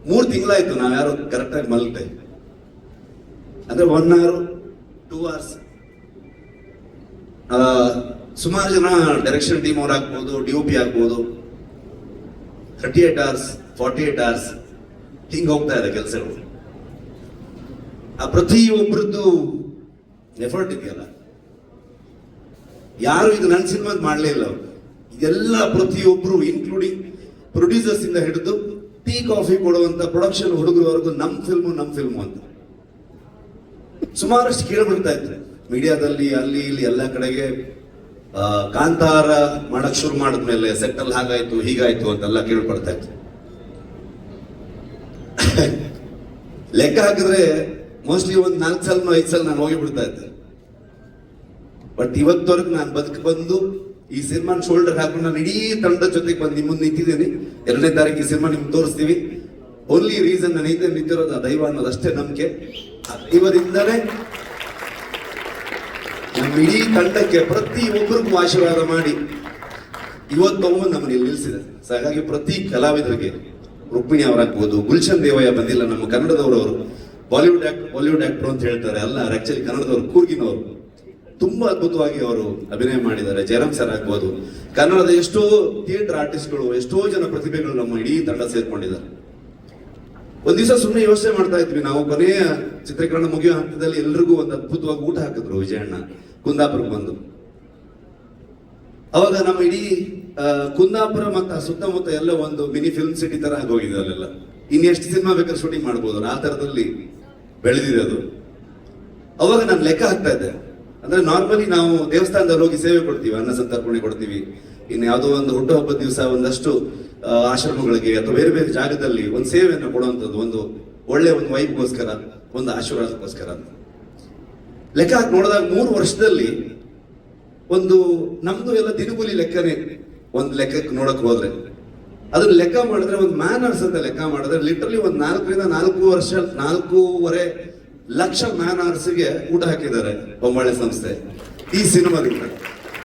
3 ತಿಂಗಳಾಯ್ತು ನಾವು ಯಾರು ಕರೆಕ್ಟಾಗಿ ಮಲ್ತೆ, ಅಂದ್ರೆ 1 hour 2 hours. ಸುಮಾರು ಜನ ಡೈರೆಕ್ಷನ್ ಟೀಮ್ ಅವ್ರು ಆಗ್ಬೋದು, DOP ಆಗ್ಬೋದು, 38 hours 48 hours ಹಿಂಗೆ ಹೋಗ್ತಾ ಇದೆ ಕೆಲಸಗಳು. ಆ ಪ್ರತಿಯೊಬ್ಬರದ್ದು ಎಫರ್ಟ್ ಇದೆಯಲ್ಲ, ಯಾರು ಇದು ನನ್ನ ಸಿನಿಮಾ ಮಾಡಲೇ ಇಲ್ಲ ಅವರು. ಇದೆಲ್ಲ ಪ್ರತಿಯೊಬ್ಬರು ಇನ್ಕ್ಲೂಡಿಂಗ್ ಪ್ರೊಡ್ಯೂಸರ್ಸ್ ಇಂದ ಹಿಡಿದು ಟೀ ಕಾಫಿ ಕೊಡುವಂತ ಪ್ರೊಡಕ್ಷನ್ ಹುಡುಗರವರೆಗೂ ನಮ್ಮ ಫಿಲ್ಮು ಅಂತ ಸುಮಾರಷ್ಟು ಕೇಳ್ಬಿಡ್ತಾ ಇತ್ತು ಮೀಡಿಯಾದಲ್ಲಿ, ಅಲ್ಲಿ ಇಲ್ಲಿ ಎಲ್ಲ ಕಡೆಗೆ. ಕಾಂತಾರ ಮಾಡಕ್ ಶುರು ಮಾಡಿದ್ಮೇಲೆ ಸೆಟ್ಟಲ್ ಹಾಗಾಯ್ತು ಹೀಗಾಯ್ತು ಅಂತೆಲ್ಲ ಕೇಳ್ಪಡ್ತಾ ಇತ್ತು. ಲೆಕ್ಕ ಹಾಕಿದ್ರೆ ಮೋಸ್ಟ್ಲಿ ಒಂದು 4 ಸಲ 5 ಸಲ ನಾನು ಹೋಗಿ ಬಿಡ್ತಾ ಇದ್ದೆ. ಬಟ್ ಇವತ್ತವರೆಗೂ ನಾನು ಬಂದು ಈ ಸಿನಿಮಾ ಶೋಲ್ಡರ್ ಹಾಕೊಂಡು ನಾನು ಇಡೀ ತಂಡದ ಜೊತೆಗೆ ಬಂದು ನಿಮ್ಮ ಮುಂದೆ ನಿಂತಿದ್ದೀನಿ. 2ನೇ ತಾರೀಕು ಈ ಸಿನಿಮಾ ನಿಮ್ಗೆ ತೋರಿಸ್ತೀವಿ. ಓನ್ಲಿ ರೀಸನ್ ನಾನು ನಿಂತಿರೋದು ದೈವ ಅನ್ನೋದಷ್ಟೇ ನಂಬಿಕೆ. ಇವರಿಂದಲೇ ನಮ್ಮ ಇಡೀ ತಂಡಕ್ಕೆ ಪ್ರತಿ ಒಬ್ಬರಿಗೂ ಆಶೀರ್ವಾದ ಮಾಡಿ ಇವತ್ತು ನಮ್ಮನ್ನು ಇಲ್ಲಿ ನಿಲ್ಲಿಸಿದೆ. ಸೊ ಹಾಗಾಗಿ ಪ್ರತಿ ಕಲಾವಿದರಿಗೆ, ರುಕ್ಮಿಣಿ ಅವರಾಗ್ಬೋದು, ಗುಲ್ಶನ್ ದೇವಯ್ಯ ಬಂದಿಲ್ಲ, ನಮ್ಮ ಕನ್ನಡದವರು, ಬಾಲಿವುಡ್ ಆಕ್ಟರ್ ಅಂತ ಹೇಳ್ತಾರೆ, ಅಲ್ಲ ಆಕ್ಚುಲಿ ಕನ್ನಡದವರು, ಕೂರ್ಗಿನವರು. ತುಂಬಾ ಅದ್ಭುತವಾಗಿ ಅವರು ಅಭಿನಯ ಮಾಡಿದ್ದಾರೆ. ಜಯರಾಮ್ ಸರ್ ಆಗ್ಬೋದು, ಕನ್ನಡದ ಎಷ್ಟೋ ಥಿಯೇಟರ್ ಆರ್ಟಿಸ್ಟ್ಗಳು, ಎಷ್ಟೋ ಜನ ಪ್ರತಿಭೆಗಳು ನಮ್ಮ ಇಡೀ ತಂಡ ಸೇರ್ಕೊಂಡಿದ್ದಾರೆ. ಒಂದ್ ದಿವಸ ಸುಮ್ಮನೆ ಯೋಚನೆ ಮಾಡ್ತಾ ಇದ್ವಿ ನಾವು, ಕೊನೆಯ ಚಿತ್ರೀಕರಣ ಮುಗಿಯೋ ಹಂತದಲ್ಲಿ ಎಲ್ರಿಗೂ ಒಂದು ಅದ್ಭುತವಾಗಿ ಊಟ ಹಾಕಿದ್ರು ವಿಜಯಣ್ಣ ಕುಂದಾಪುರಕ್ಕೆ ಬಂದು. ಅವಾಗ ನಮ್ಮ ಇಡೀ ಕುಂದಾಪುರ ಮತ್ತು ಸುತ್ತಮುತ್ತ ಎಲ್ಲ ಒಂದು ಮಿನಿ ಫಿಲ್ಮ್ ಸಿಟಿ ತರ ಆಗೋಗಿದೆ. ಅಲ್ಲೆಲ್ಲ ಇನ್ನೆಷ್ಟು ಸಿನಿಮಾ ಬೇಕಾದ್ರೆ ಶೂಟಿಂಗ್ ಮಾಡ್ಬೋದು, ಆ ತರದಲ್ಲಿ ಬೆಳೆದಿದೆ ಅದು. ಅವಾಗ ನಾನು ಲೆಕ್ಕ ಹಾಕ್ತಾ ಇದ್ದೆ, ಅಂದ್ರೆ ನಾರ್ಮಲಿ ನಾವು ದೇವಸ್ಥಾನದಲ್ಲಿ ಹೋಗಿ ಸೇವೆ ಕೊಡ್ತೀವಿ, ಅನ್ನ ಸಂತರ್ಪಣೆ ಕೊಡ್ತೀವಿ, ಇನ್ನು ಯಾವುದೋ ಒಂದು ಹುಟ್ಟುಹಬ್ಬದ ದಿವಸ ಒಂದಷ್ಟು ಆಶ್ರಮಗಳಿಗೆ ಅಥವಾ ಬೇರೆ ಬೇರೆ ಜಾಗದಲ್ಲಿ ಒಂದು ಸೇವೆಯನ್ನು ಕೊಡುವಂಥದ್ದು, ಒಂದು ಒಳ್ಳೆ ಒಂದು ವೈಬ್ಗೋಸ್ಕರ, ಒಂದು ಆಶೀರ್ವಾದಕ್ಕೋಸ್ಕರ ಅಂತ ಲೆಕ್ಕ ಹಾಕಿ ನೋಡಿದಾಗ 3 ವರ್ಷದಲ್ಲಿ ಒಂದು ನಮ್ದು ಎಲ್ಲ ದಿನಗೂಲಿ ಲೆಕ್ಕನೇ. ಒಂದು ಲೆಕ್ಕಕ್ಕೆ ನೋಡಕ್ ಹೋದ್ರೆ ಅದನ್ನ ಲೆಕ್ಕ ಮಾಡಿದ್ರೆ ಒಂದು ಮ್ಯಾನರ್ಸ್ ಅಂತ ಲೆಕ್ಕ ಮಾಡಿದ್ರೆ ಲಿಟ್ರಲಿ ಒಂದು 4.5 ಲಕ್ಷ ಮ್ಯಾನರ್ಸ್ಗೆ ಊಟ ಹಾಕಿದ್ದಾರೆ ಬೊಂಬಾಳೆ ಸಂಸ್ಥೆ ಈ ಸಿನಿಮಾದಿಂದ.